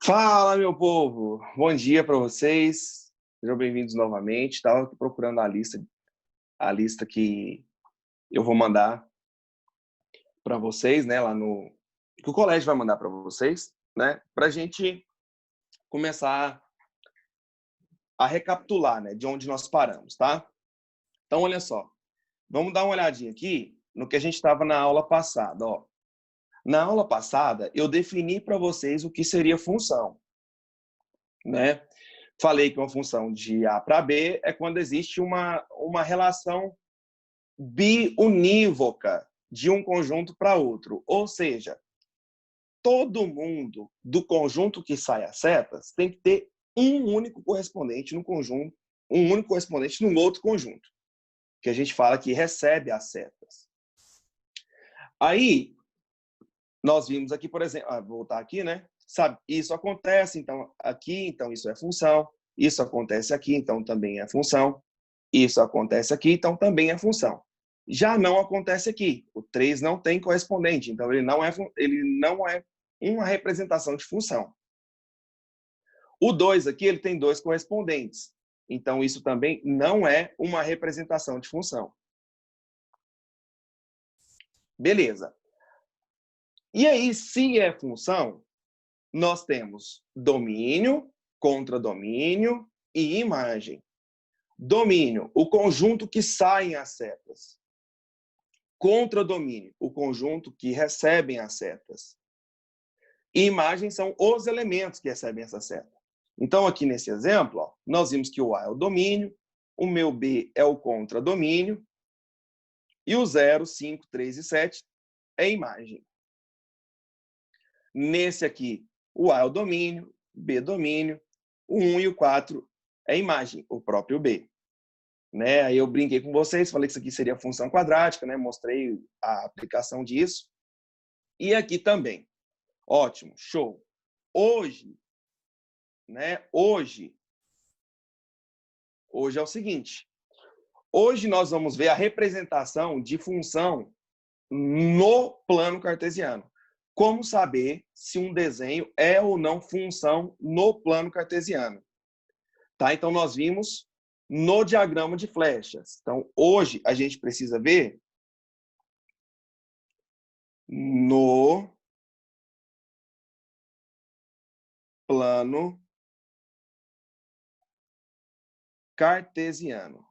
Fala, meu povo! Bom dia para vocês. Sejam bem-vindos novamente. Estava procurando a lista que eu vou mandar para vocês, né, que o colégio vai mandar para vocês, né, para a gente começar a recapitular, né, de onde nós paramos, tá? Então, olha só, vamos dar uma olhadinha aqui no que a gente estava na aula passada, ó. Na aula passada, eu defini para vocês o que seria função, né? Falei que uma função de A para B é quando existe uma relação biunívoca de um conjunto para outro. Ou seja, todo mundo do conjunto que sai as setas tem que ter um único correspondente no conjunto, um único correspondente no outro conjunto, que a gente fala que recebe as setas. Aí, nós vimos aqui, por exemplo, vou voltar aqui, né? Sabe, isso acontece, então, aqui, então isso é função. Isso acontece aqui, então também é função. Isso acontece aqui, então também é função. Já não acontece aqui. O 3 não tem correspondente, então ele não é uma representação de função. O 2 aqui, ele tem dois correspondentes. Então isso também não é uma representação de função. Beleza. E aí, se é função, nós temos domínio, contradomínio e imagem. Domínio, o conjunto que saem as setas. Contradomínio, o conjunto que recebem as setas. E imagem são os elementos que recebem essa seta. Então, aqui nesse exemplo, ó, nós vimos que o A é o domínio, o meu B é o contradomínio, e o 0, 5, 3 e 7 é imagem. Nesse aqui, o A é o domínio, B domínio, o 1 e o 4 é imagem, o próprio B. Né? Aí eu brinquei com vocês, falei que isso aqui seria função quadrática, né? Mostrei a aplicação disso. E aqui também. Ótimo, show. Hoje, né? Hoje é o seguinte. Hoje nós vamos ver a representação de função no plano cartesiano. Como saber se um desenho é ou não função no plano cartesiano? Tá? Então nós vimos no diagrama de flechas. Então hoje a gente precisa ver no plano cartesiano.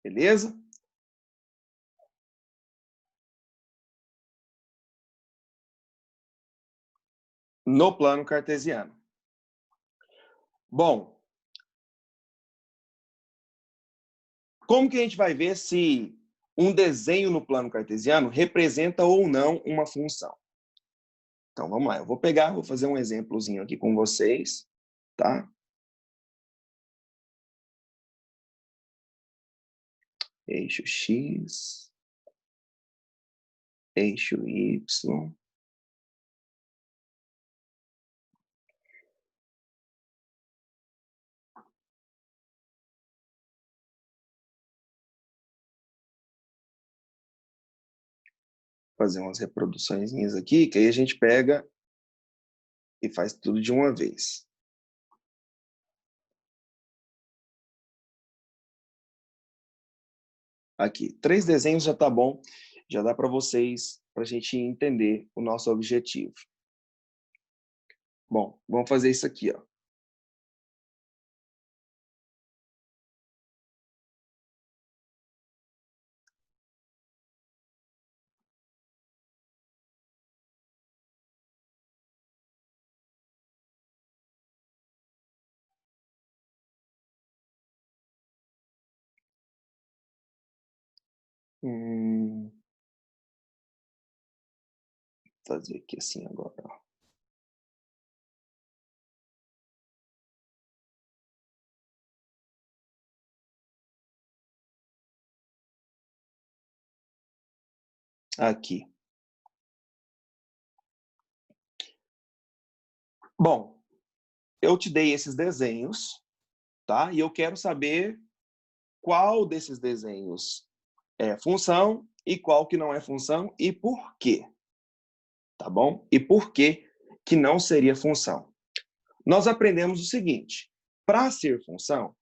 Beleza? No plano cartesiano. Bom, como que a gente vai ver se um desenho no plano cartesiano representa ou não uma função? Então, vamos lá. Eu vou fazer um exemplozinho aqui com vocês, tá? Eixo X, eixo Y. Fazer umas reproduções aqui, que aí a gente pega e faz tudo de uma vez. Aqui, 3 desenhos já tá bom, já dá para vocês, para a gente entender o nosso objetivo. Bom, vamos fazer isso aqui, ó. Fazer aqui assim agora, ó. Aqui. Bom, eu te dei esses desenhos, tá? E eu quero saber qual desses desenhos é função e qual que não é função e por quê. Tá bom? E por que que não seria função? Nós aprendemos o seguinte: para ser função,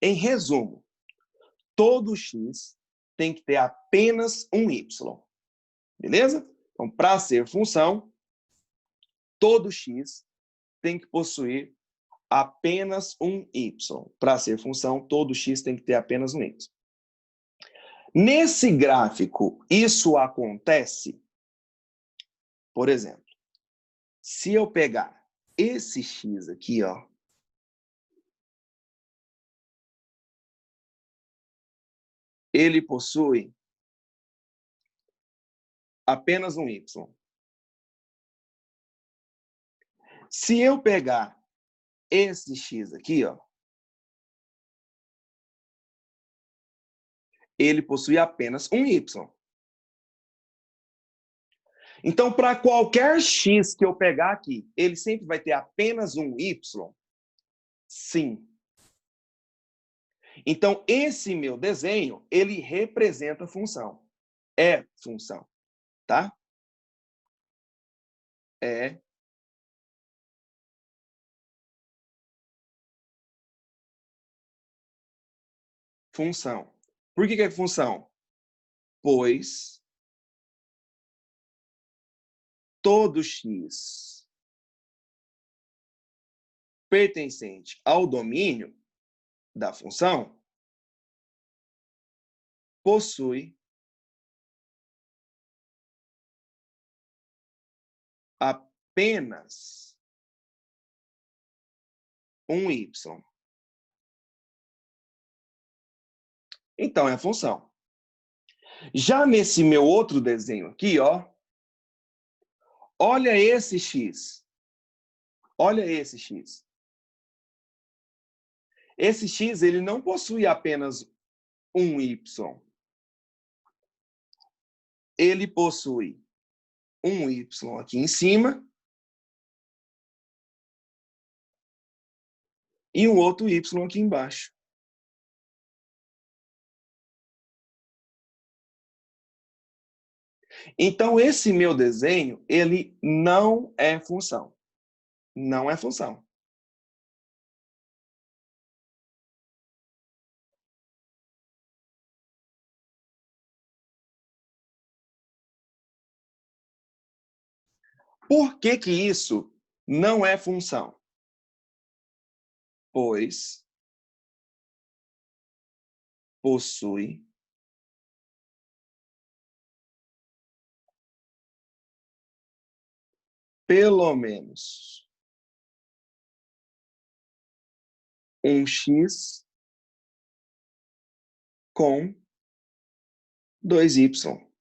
em resumo, todo x tem que ter apenas um y. Beleza? Então, para ser função, todo x tem que possuir apenas um y. Para ser função, todo x tem que ter apenas um y. Nesse gráfico, isso acontece, por exemplo, se eu pegar esse x aqui, ó, ele possui apenas um y. Se eu pegar esse x aqui, ó, ele possui apenas um y. Então, para qualquer x que eu pegar aqui, ele sempre vai ter apenas um y? Sim. Então, esse meu desenho, ele representa função. É função, tá? É função. Por que é função? Pois todo x pertencente ao domínio da função possui apenas um y. Então, é função. Já nesse meu outro desenho aqui, ó, olha esse x. Olha esse x. Esse x, ele não possui apenas um y. Ele possui um y aqui em cima e um outro y aqui embaixo. Então, esse meu desenho, ele não é função. Não é função. Por que que isso não é função? Pois possui pelo menos um x com dois y.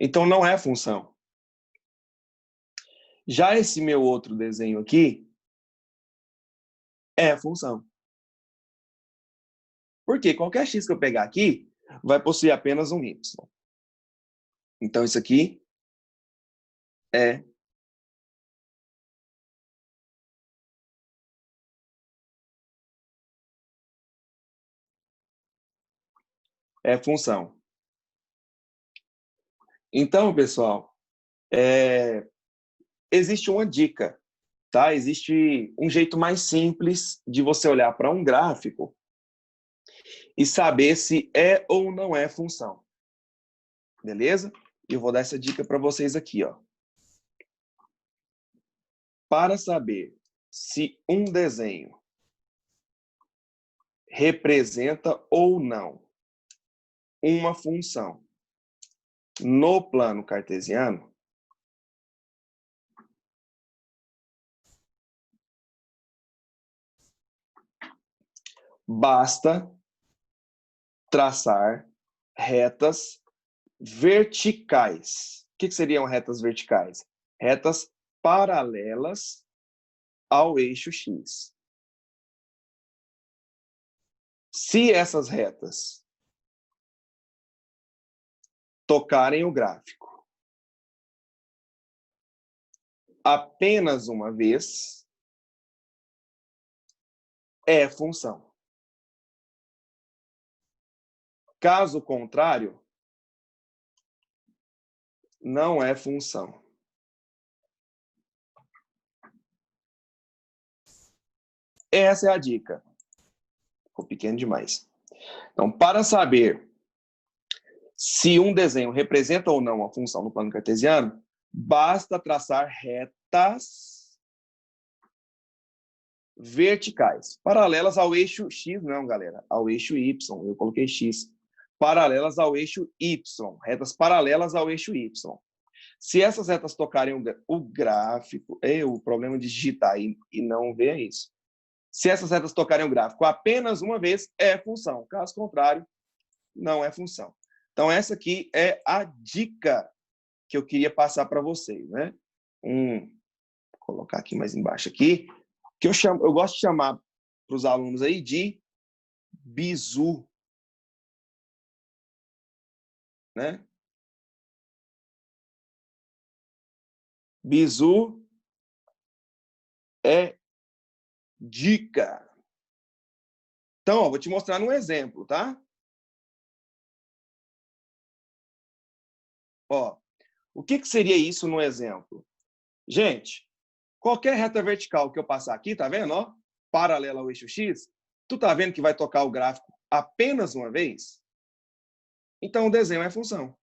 Então, não é função. Já esse meu outro desenho aqui é função. Porque qualquer x que eu pegar aqui vai possuir apenas um y. Então, isso aqui é função. Então, pessoal, existe uma dica, tá? Existe um jeito mais simples de você olhar para um gráfico e saber se é ou não é função. Beleza? E eu vou dar essa dica para vocês aqui, ó. Para saber se um desenho representa ou não uma função no plano cartesiano, basta traçar retas verticais. O que seriam retas verticais? Retas paralelas ao eixo X. Se essas retas tocarem o gráfico apenas uma vez é função. Caso contrário, não é função. Essa é a dica. Ficou pequeno demais. Então, para saber se um desenho representa ou não uma função no plano cartesiano, basta traçar retas verticais, paralelas ao eixo X, não, galera, ao eixo Y, eu coloquei X, paralelas ao eixo Y, retas paralelas ao eixo Y. Se essas retas tocarem o gráfico, o problema de digitar e não ver é isso. Se essas retas tocarem o gráfico apenas uma vez, é função. Caso contrário, não é função. Então, essa aqui é a dica que eu queria passar para vocês, né? Vou colocar aqui mais embaixo aqui, que eu gosto de chamar para os alunos aí de bizu, né? Bizu é dica. Então, ó, vou te mostrar num exemplo, tá? Ó, o que seria isso no exemplo? Gente, qualquer reta vertical que eu passar aqui, tá vendo? Ó, paralela ao eixo X, tu tá vendo que vai tocar o gráfico apenas uma vez? Então, o desenho é função.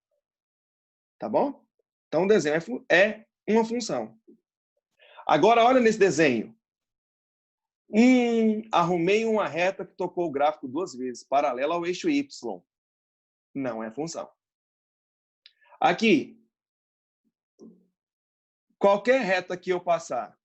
Tá bom? Então, o desenho é uma função. Agora, olha nesse desenho. Arrumei uma reta que tocou o gráfico duas vezes, paralela ao eixo Y. Não é função. Aqui, qualquer reta que eu passar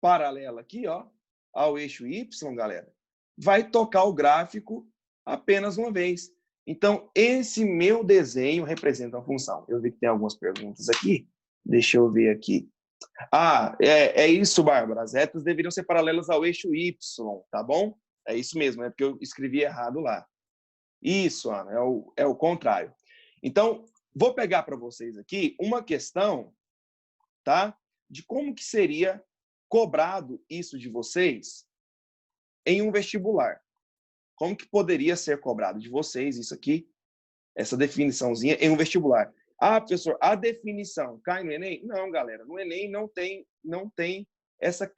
paralela aqui, ó, ao eixo Y, galera, vai tocar o gráfico apenas uma vez. Então, esse meu desenho representa uma função. Eu vi que tem algumas perguntas aqui. Deixa eu ver aqui. É isso, Bárbara. As retas deveriam ser paralelas ao eixo Y, tá bom? É isso mesmo, é porque eu escrevi errado lá. Isso, Ana, é o contrário. Então, vou pegar para vocês aqui uma questão, tá? De como que seria cobrado isso de vocês em um vestibular. Como que poderia ser cobrado de vocês isso aqui, essa definiçãozinha em um vestibular? Professor, a definição cai no Enem? Não, galera, no Enem não tem essas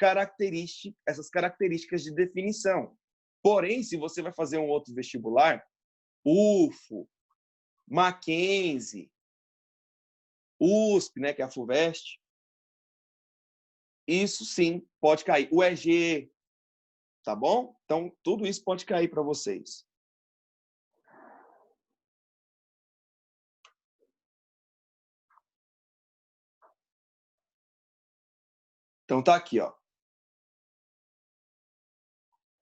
características de definição. Porém, se você vai fazer um outro vestibular, UFO, Mackenzie, USP, né, que é a FUVEST, isso sim pode cair. O EG, tá bom? Então, tudo isso pode cair para vocês. Então, tá aqui, ó.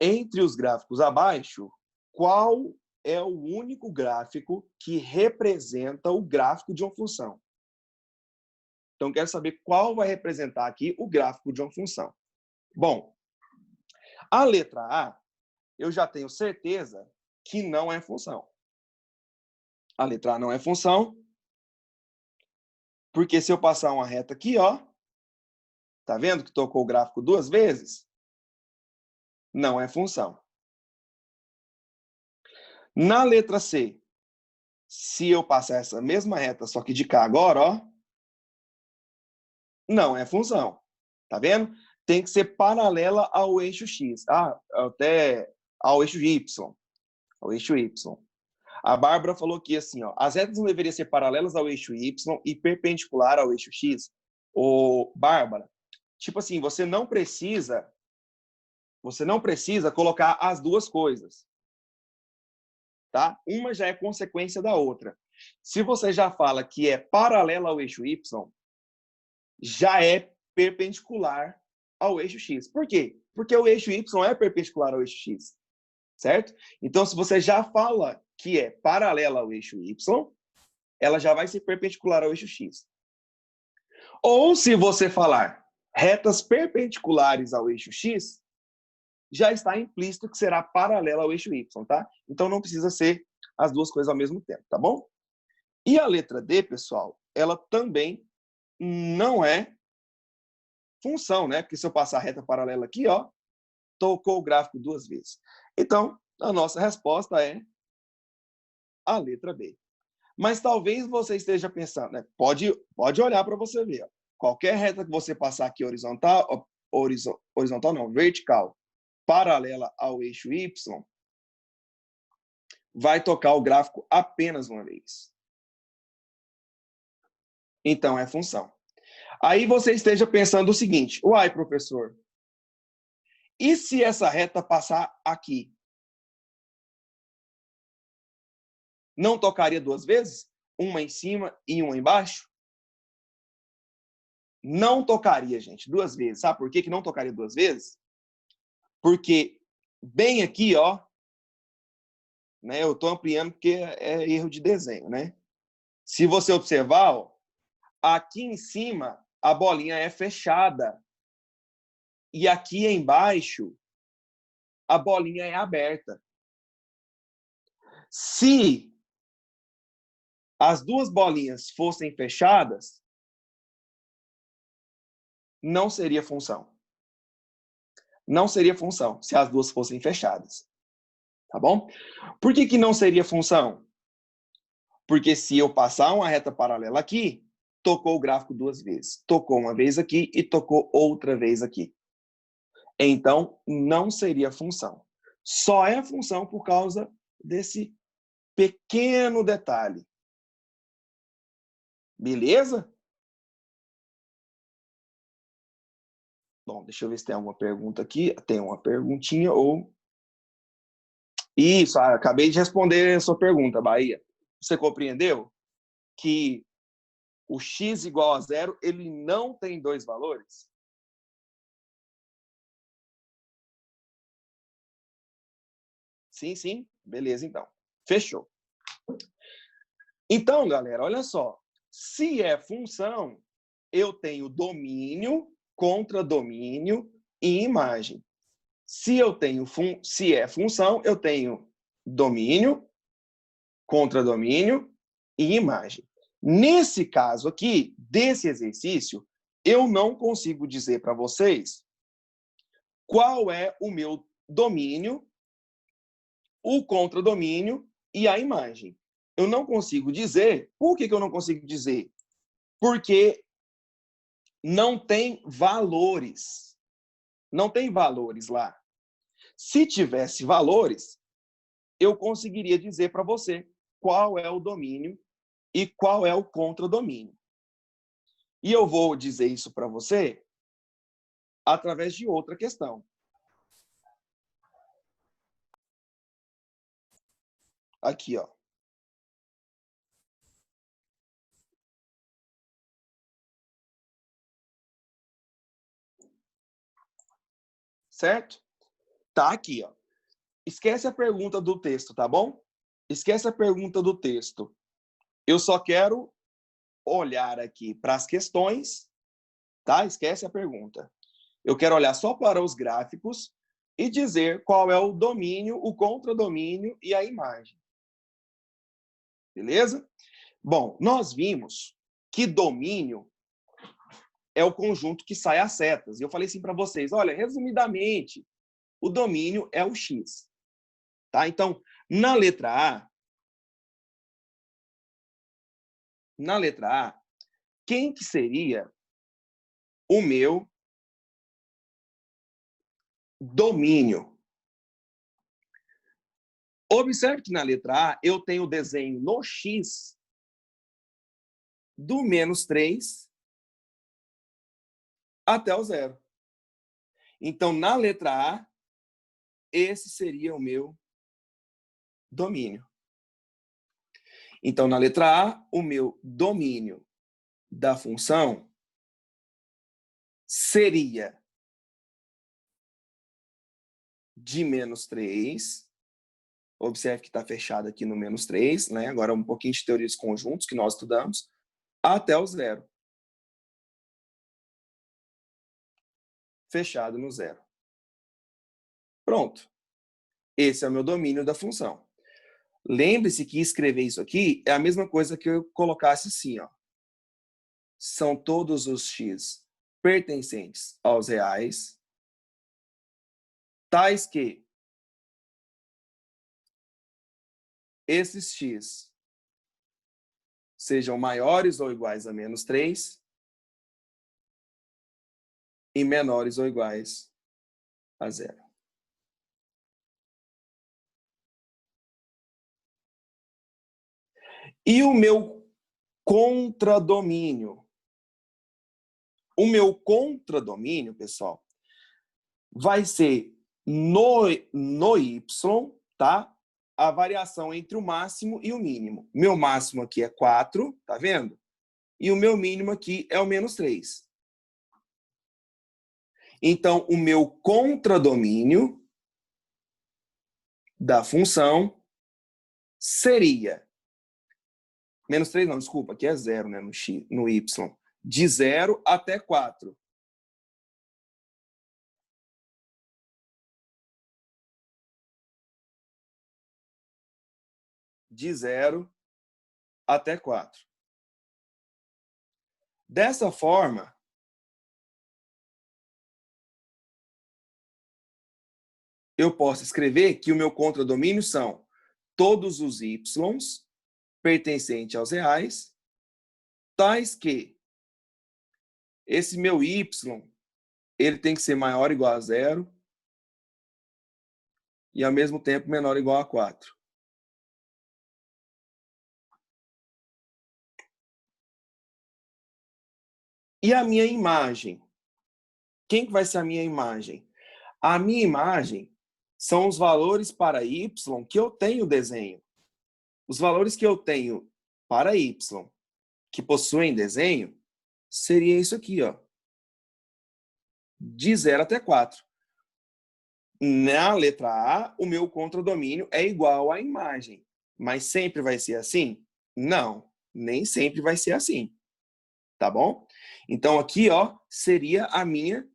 Entre os gráficos abaixo, qual é o único gráfico que representa o gráfico de uma função? Então, quero saber qual vai representar aqui o gráfico de uma função. Bom, a letra A, eu já tenho certeza que não é função. A letra A não é função, porque se eu passar uma reta aqui, ó, tá vendo que tocou o gráfico duas vezes? Não é função. Na letra C, se eu passar essa mesma reta, só que de cá agora, ó, não é função. Tá vendo? Tem que ser paralela ao eixo X. Até ao eixo Y. Ao eixo Y. A Bárbara falou aqui assim, ó, as retas não deveriam ser paralelas ao eixo Y e perpendicular ao eixo X. Bárbara, tipo assim, você não precisa colocar as duas coisas. Tá? Uma já é consequência da outra. Se você já fala que é paralela ao eixo Y, já é perpendicular ao eixo X. Por quê? Porque o eixo Y é perpendicular ao eixo X, certo? Então, se você já fala que é paralela ao eixo Y, ela já vai ser perpendicular ao eixo X. Ou se você falar retas perpendiculares ao eixo X, já está implícito que será paralela ao eixo y, tá? Então não precisa ser as duas coisas ao mesmo tempo, tá bom? E a letra D, pessoal, ela também não é função, né? Porque se eu passar a reta paralela aqui, ó, tocou o gráfico duas vezes. Então, a nossa resposta é a letra B. Mas talvez você esteja pensando, né? Pode olhar para você ver. Ó. Qualquer reta que você passar aqui horizontal não, vertical, paralela ao eixo Y, vai tocar o gráfico apenas uma vez. Então, é função. Aí você esteja pensando o seguinte, uai, professor, e se essa reta passar aqui? Não tocaria duas vezes? Uma em cima e uma embaixo? Não tocaria, gente, duas vezes. Sabe por que não tocaria duas vezes? Porque bem aqui, ó, né, eu estou ampliando porque é erro de desenho, né? Se você observar, ó, aqui em cima a bolinha é fechada e aqui embaixo a bolinha é aberta. Se as duas bolinhas fossem fechadas, não seria função. Não seria função se as duas fossem fechadas. Tá bom? Por que não seria função? Porque se eu passar uma reta paralela aqui, tocou o gráfico duas vezes. Tocou uma vez aqui e tocou outra vez aqui. Então, não seria função. Só é função por causa desse pequeno detalhe. Beleza? Bom, deixa eu ver se tem alguma pergunta aqui. Tem uma perguntinha ou... Isso, acabei de responder a sua pergunta, Bahia. Você compreendeu que o x igual a zero, ele não tem dois valores? Sim, sim. Beleza, então. Fechou. Então, galera, olha só. Se é função, eu tenho domínio, contradomínio e imagem. Se é função, eu tenho domínio, contradomínio e imagem. Nesse caso aqui, desse exercício, eu não consigo dizer para vocês qual é o meu domínio, o contradomínio e a imagem. Eu não consigo dizer. Por que eu não consigo dizer? Porque não tem valores. Não tem valores lá. Se tivesse valores, eu conseguiria dizer para você qual é o domínio e qual é o contradomínio. E eu vou dizer isso para você através de outra questão. Aqui, ó. Certo? Tá aqui, ó. Esquece a pergunta do texto, tá bom? Esquece a pergunta do texto. Eu só quero olhar aqui para as questões, tá? Esquece a pergunta. Eu quero olhar só para os gráficos e dizer qual é o domínio, o contradomínio e a imagem. Beleza? Bom, nós vimos que domínio é o conjunto que sai as setas. E eu falei assim para vocês, olha, resumidamente, o domínio é o x. Tá? Então, na letra A, quem que seria o meu domínio? Observe que na letra A eu tenho o desenho no x do menos 3 até o zero. Então, na letra A, esse seria o meu domínio. Então, na letra A, o meu domínio da função seria de menos 3. Observe que está fechado aqui no menos 3, né? Agora um pouquinho de teoria dos conjuntos que nós estudamos, até o zero. Fechado no zero. Pronto. Esse é o meu domínio da função. Lembre-se que escrever isso aqui é a mesma coisa que eu colocasse assim, ó. São todos os x pertencentes aos reais, tais que esses x sejam maiores ou iguais a menos 3 e menores ou iguais a 0. E o meu contradomínio? O meu contradomínio, pessoal, vai ser no y, tá? A variação entre o máximo e o mínimo. Meu máximo aqui é 4, tá vendo? E o meu mínimo aqui é o menos 3. Então, o meu contradomínio da função seria... Menos 3 não, desculpa, aqui é 0, né, no y. De 0 até 4. De 0 até 4. Dessa forma, eu posso escrever que o meu contradomínio são todos os y pertencentes aos reais, tais que esse meu y ele tem que ser maior ou igual a 0 e, ao mesmo tempo, menor ou igual a 4. E a minha imagem? Quem que vai ser a minha imagem? A minha imagem são os valores para y que eu tenho desenho. Os valores que eu tenho para y que possuem desenho seria isso aqui, ó. De 0 até 4. Na letra A, o meu contradomínio é igual à imagem. Mas sempre vai ser assim? Não, nem sempre vai ser assim. Tá bom? Então, aqui, ó, seria a minha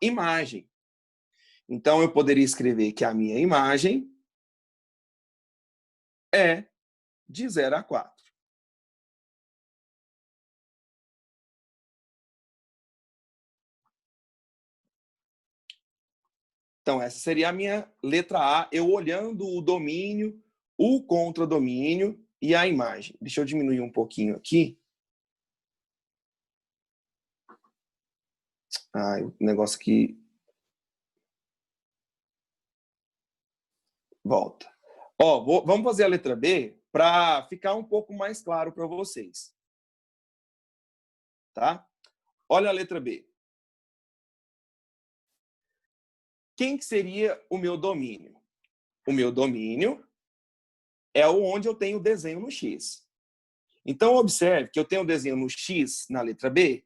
imagem. Então, eu poderia escrever que a minha imagem é de 0 a 4. Então, essa seria a minha letra A, eu olhando o domínio, o contradomínio e a imagem. Deixa eu diminuir um pouquinho aqui. Ah, o negócio aqui... Volta. Ó, vamos fazer a letra B para ficar um pouco mais claro para vocês. Tá? Olha a letra B. Quem que seria o meu domínio? O meu domínio é onde eu tenho o desenho no X. Então, observe que eu tenho o desenho no X na letra B,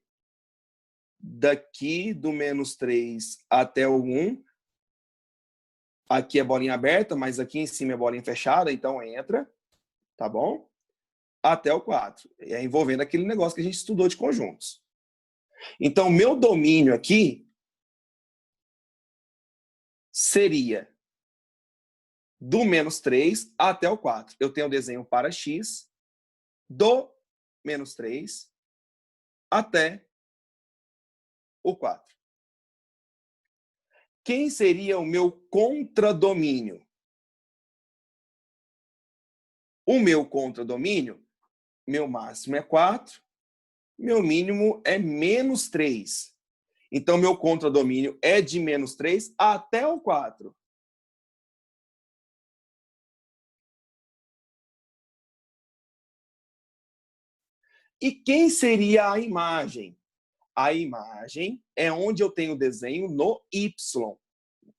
daqui do menos 3 até o 1. Aqui é bolinha aberta, mas aqui em cima é bolinha fechada, então entra, tá bom? Até o 4. É envolvendo aquele negócio que a gente estudou de conjuntos. Então, meu domínio aqui seria do menos 3 até o 4. Eu tenho o desenho para x do menos 3 até o 4. Quem seria o meu contradomínio? O meu contradomínio, meu máximo é 4, meu mínimo é menos 3. Então, meu contradomínio é de menos 3 até o 4. E quem seria a imagem? A imagem é onde eu tenho o desenho no Y.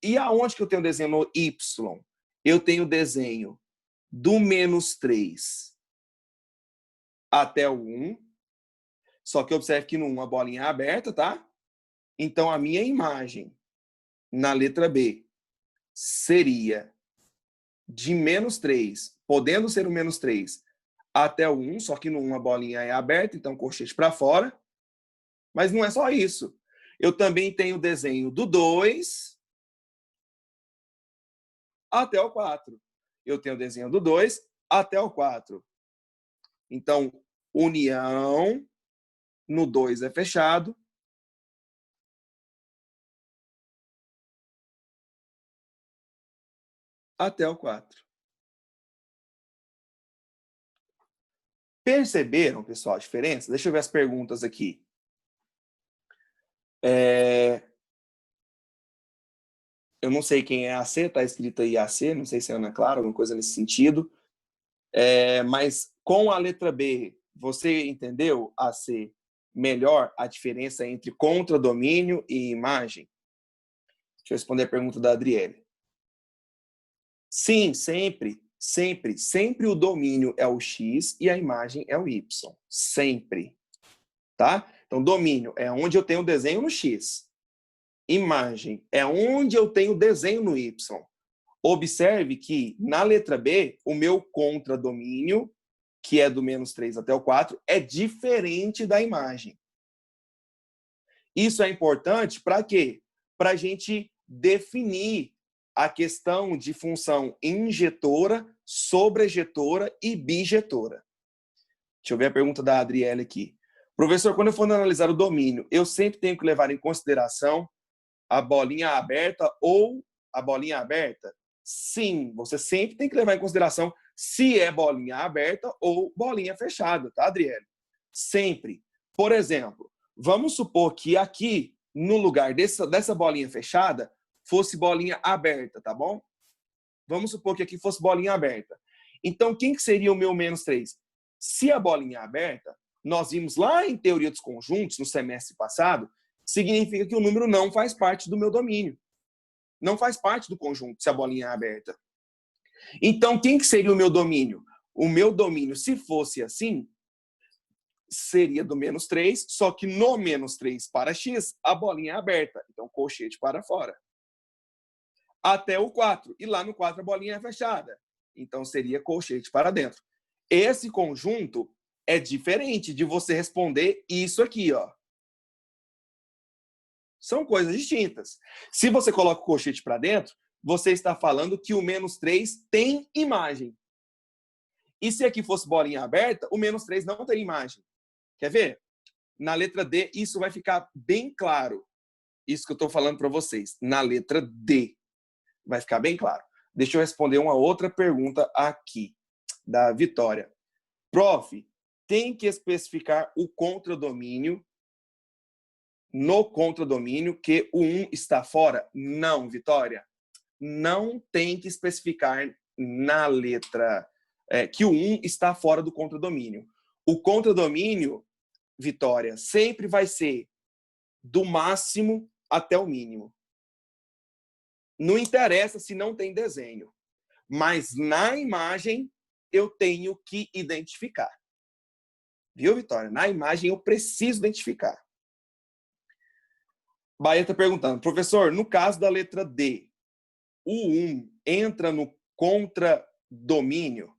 E aonde que eu tenho o desenho no Y? Eu tenho o desenho do menos 3 até o 1. Só que observe que no 1 a bolinha é aberta, tá? Então, a minha imagem na letra B seria de menos 3, podendo ser o menos 3, até o 1, só que no 1 a bolinha é aberta, então colchete para fora. Mas não é só isso. Eu também tenho o desenho do 2 até o 4. Eu tenho o desenho do 2 até o 4. Então, união no 2 é fechado. Até o 4. Perceberam, pessoal, a diferença? Deixa eu ver as perguntas aqui. Eu não sei quem é AC, está escrito aí AC, não sei se é Ana Clara, alguma coisa nesse sentido. Mas com a letra B, você entendeu, AC, melhor a diferença entre contradomínio e imagem? Deixa eu responder a pergunta da Adriele. Sim, sempre, sempre, sempre o domínio é o X e a imagem é o Y. Sempre. Tá? Então, domínio é onde eu tenho o desenho no X. Imagem é onde eu tenho o desenho no Y. Observe que, na letra B, o meu contradomínio, que é do -3 até o 4, é diferente da imagem. Isso é importante para quê? Para a gente definir a questão de função injetora, sobrejetora e bijetora. Deixa eu ver a pergunta da Adriele aqui. Professor, quando eu for analisar o domínio, eu sempre tenho que levar em consideração a bolinha aberta ou a bolinha aberta? Sim, você sempre tem que levar em consideração se é bolinha aberta ou bolinha fechada, tá, Adriele? Sempre. Por exemplo, vamos supor que aqui, no lugar dessa bolinha fechada, fosse bolinha aberta, tá bom? Vamos supor que aqui fosse bolinha aberta. Então, quem que seria o meu -3? Se a bolinha é aberta, nós vimos lá em Teoria dos Conjuntos, no semestre passado, significa que o número não faz parte do meu domínio. Não faz parte do conjunto, se a bolinha é aberta. Então, quem que seria o meu domínio? O meu domínio, se fosse assim, seria do -3, só que no -3 para x, a bolinha é aberta. Então, colchete para fora. Até o 4. E lá no 4 a bolinha é fechada. Então, seria colchete para dentro. Esse conjunto é diferente de você responder isso aqui, ó. São coisas distintas. Se você coloca o colchete para dentro, você está falando que o -3 tem imagem. E se aqui fosse bolinha aberta, o -3 não tem imagem. Quer ver? Na letra D, isso vai ficar bem claro. Isso que eu estou falando para vocês. Na letra D. Vai ficar bem claro. Deixa eu responder uma outra pergunta aqui, da Vitória. Prof, tem que especificar o contradomínio no contradomínio que o 1 está fora? Não, Vitória. Não tem que especificar na letra que o 1 está fora do contradomínio. O contradomínio, Vitória, sempre vai ser do máximo até o mínimo. Não interessa se não tem desenho. Mas na imagem eu tenho que identificar. Viu, Vitória? Na imagem eu preciso identificar. Bahia está perguntando, professor, no caso da letra D, o 1 entra no contradomínio?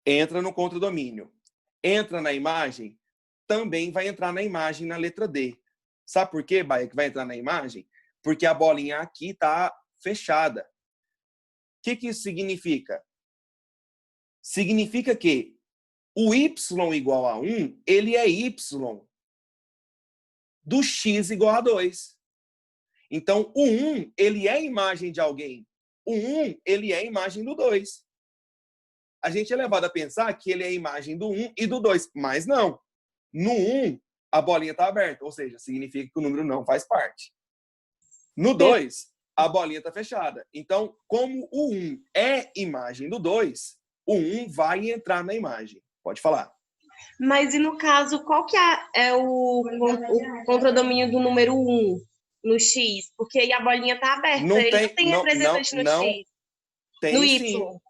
Entra no contradomínio. Entra na imagem? Também vai entrar na imagem na letra D. Sabe por quê, Bahia, que vai entrar na imagem? Porque a bolinha aqui está fechada. O que isso significa? Significa que o y igual a 1, ele é y do x igual a 2. Então, o 1, ele é imagem de alguém. O 1, ele é imagem do 2. A gente é levado a pensar que ele é imagem do 1 e do 2, mas não. No 1, a bolinha está aberta, ou seja, significa que o número não faz parte. No 2, a bolinha está fechada. Então, como o 1 é imagem do 2, o 1 vai entrar na imagem. Pode falar. Mas e no caso, qual que é o contradomínio do número 1 no X? Porque aí a bolinha está aberta, não ele tem, não tem representante no X. Tem, no Y. Sim.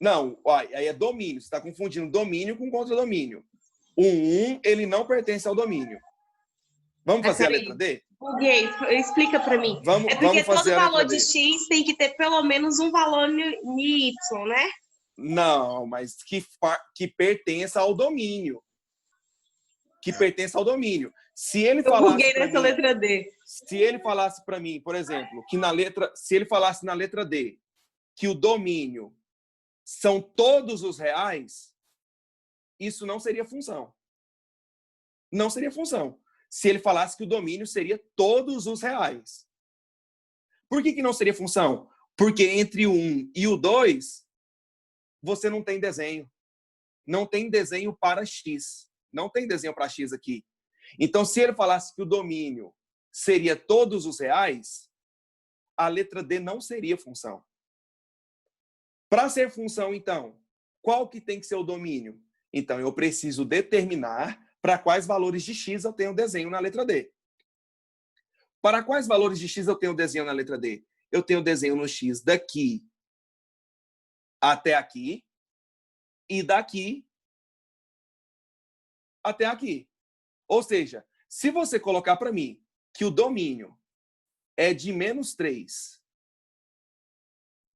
Não, aí é domínio. Você está confundindo domínio com contradomínio. O 1, ele não pertence ao domínio. Vamos fazer a letra D? Buguei, explica para mim. Vamos porque fazer todo a valor letra de D. X tem que ter pelo menos um valor no Y, né? Não, mas que pertença ao domínio. que pertence ao domínio. Se ele Eu falasse buguei pra nessa mim, letra D. se ele falasse para mim, por exemplo, que se ele falasse na letra D que o domínio são todos os reais, isso não seria função. Não seria função. Se ele falasse que o domínio seria todos os reais. Por que não seria função? Porque entre o 1 e o 2, você não tem desenho. Não tem desenho para X. Não tem desenho para X aqui. Então, se ele falasse que o domínio seria todos os reais, a letra D não seria função. Para ser função, então, qual que tem que ser o domínio? Então, eu preciso determinar para quais valores de X eu tenho desenho na letra D. Para quais valores de X eu tenho desenho na letra D? Eu tenho desenho no X daqui até aqui e daqui até aqui. Ou seja, se você colocar para mim que o domínio é de -3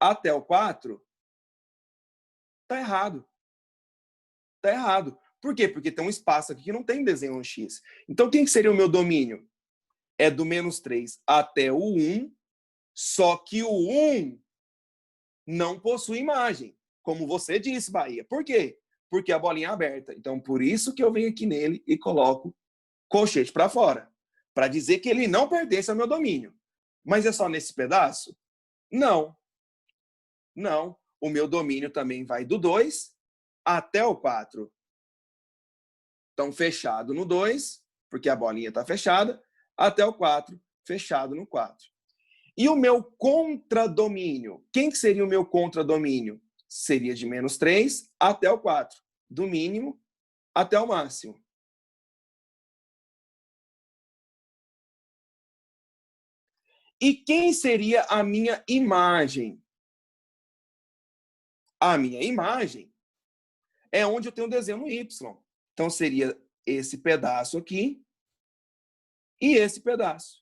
até o 4, tá errado. Tá errado. Por quê? Porque tem um espaço aqui que não tem desenho no X. Então, quem seria o meu domínio? É do -3 até o 1, só que o 1 não possui imagem, como você disse, Bahia. Por quê? Porque a bolinha é aberta. Então, por isso que eu venho aqui nele e coloco colchete para fora, para dizer que ele não pertence ao meu domínio. Mas é só nesse pedaço? Não. Não. O meu domínio também vai do 2 até o 4. Então, fechado no 2, porque a bolinha está fechada, até o 4, fechado no 4. E o meu contradomínio? Quem que seria o meu contradomínio? Seria de -3 até o 4, do mínimo até o máximo. E quem seria a minha imagem? A minha imagem é onde eu tenho um desenho no Y. Então, seria esse pedaço aqui e esse pedaço.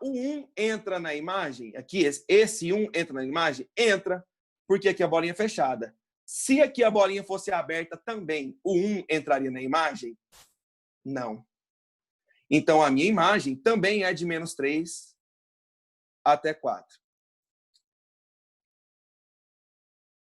O 1 entra na imagem, aqui esse 1 entra na imagem? Entra, porque aqui a bolinha é fechada. Se aqui a bolinha fosse aberta também, o 1 entraria na imagem? Não. Então, a minha imagem também é de -3 até 4.